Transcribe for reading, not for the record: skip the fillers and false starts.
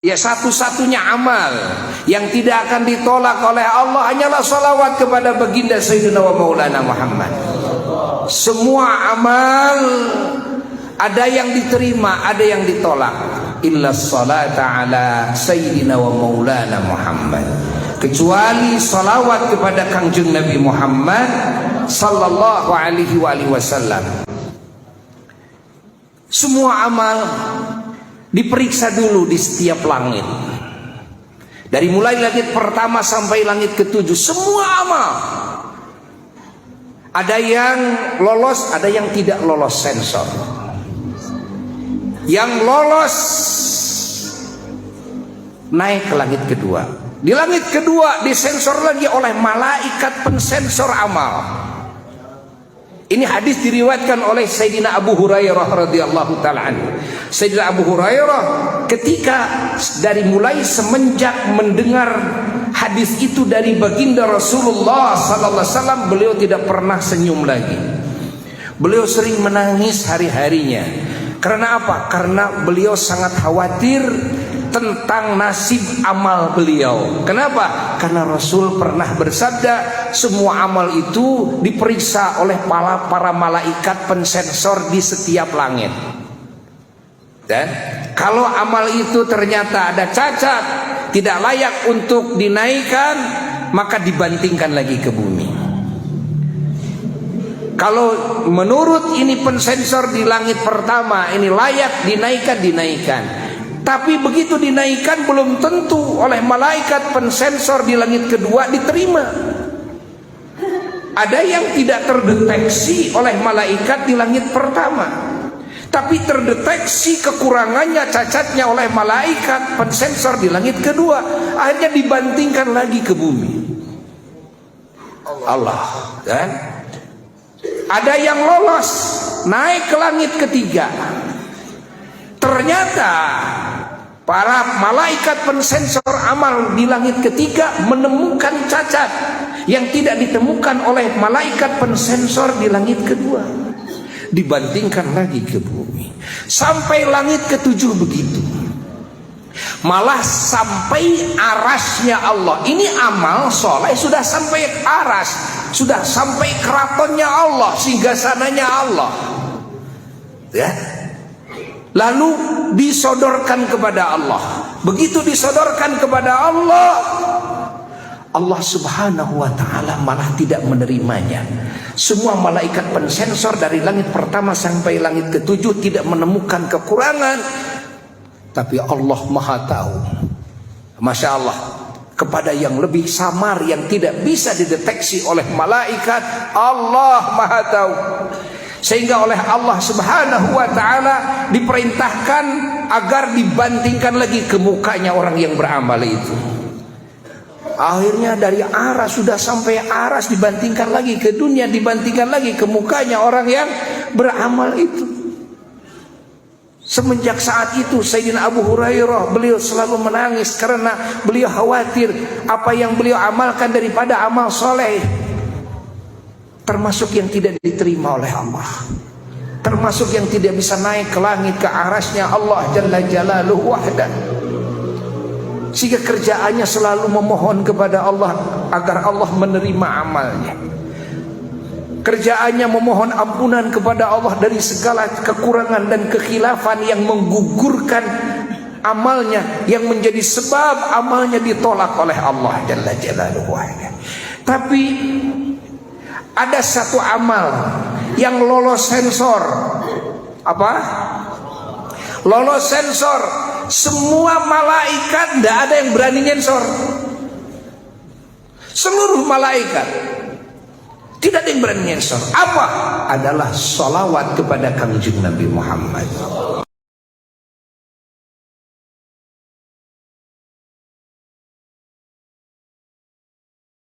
Ya, satu-satunya amal yang tidak akan ditolak oleh Allah hanyalah salawat kepada baginda Sayyidina wa Maulana Muhammad. Semua amal ada yang diterima, ada yang ditolak. Illa salata ala Sayyidina wa Maulana Muhammad, kecuali salawat kepada Kangjeng Nabi Muhammad sallallahu alaihi wasallam. Semua amal diperiksa dulu di setiap langit. Dari mulai langit pertama sampai langit ketujuh, semua amal. Ada yang lolos, ada yang tidak lolos sensor. Yang lolos naik ke langit kedua. Di langit kedua disensor lagi oleh malaikat pensensor amal. Ini hadis diriwayatkan oleh Sayyidina Abu Hurairah radhiyallahu taala anhu. Sayyidina Abu Hurairah ketika dari mulai semenjak mendengar hadis itu dari baginda Rasulullah sallallahu alaihi wasallam, beliau tidak pernah senyum lagi. Beliau sering menangis hari-harinya. Karena apa? Karena beliau sangat khawatir tentang nasib amal beliau. Kenapa? Karena Rasul pernah bersabda, semua amal itu diperiksa oleh para malaikat pensensor di setiap langit. Dan kalau amal itu ternyata ada cacat, tidak layak untuk dinaikkan, maka dibantingkan lagi ke bumi. Kalau menurut ini pensensor di langit pertama ini layak dinaikkan. Tapi begitu dinaikkan belum tentu oleh malaikat pensensor di langit kedua diterima. Ada yang tidak terdeteksi oleh malaikat di langit pertama, tapi terdeteksi kekurangannya, cacatnya oleh malaikat pensensor di langit kedua. Akhirnya dibantingkan lagi ke bumi. Allah, kan? Ada yang lolos naik ke langit ketiga. Ternyata para malaikat pensensor amal di langit ketiga menemukan cacat yang tidak ditemukan oleh malaikat pensensor di langit kedua. Dibantingkan lagi ke bumi. Sampai langit ketujuh begitu. Malah sampai arasnya Allah. Ini amal soleh sudah sampai aras, sudah sampai keratonnya Allah, singgasananya Allah. Ya. Lalu disodorkan kepada Allah. Begitu disodorkan kepada Allah, Allah subhanahu wa ta'ala malah tidak menerimanya. Semua malaikat pensensor dari langit pertama sampai langit ketujuh tidak menemukan kekurangan. Tapi Allah maha tahu. Masya Allah, kepada yang lebih samar, yang tidak bisa dideteksi oleh malaikat, Allah maha tahu. Sehingga oleh Allah subhanahu wa ta'ala diperintahkan agar dibantingkan lagi ke mukanya orang yang beramal itu. Akhirnya dari aras, sudah sampai aras, dibantingkan lagi ke dunia, dibantingkan lagi ke mukanya orang yang beramal itu. Semenjak saat itu Sayyidina Abu Hurairah, beliau selalu menangis karena beliau khawatir apa yang beliau amalkan daripada amal soleh termasuk yang tidak diterima oleh Allah, termasuk yang tidak bisa naik ke langit, ke arasnya Allah Jalla Jalaluhu wahdah. Sehingga kerjaannya selalu memohon kepada Allah agar Allah menerima amalnya. Kerjaannya memohon ampunan kepada Allah dari segala kekurangan dan kekhilafan yang menggugurkan amalnya, yang menjadi sebab amalnya ditolak oleh Allah Jalla Jalaluhu. Tapi ada satu amal yang lolos sensor. Apa? Lolos sensor. Semua malaikat, tidak ada yang berani nyensor. Seluruh malaikat tidak ada yang berani nyensor. Apa? Adalah salawat kepada Kangjeng Nabi Muhammad.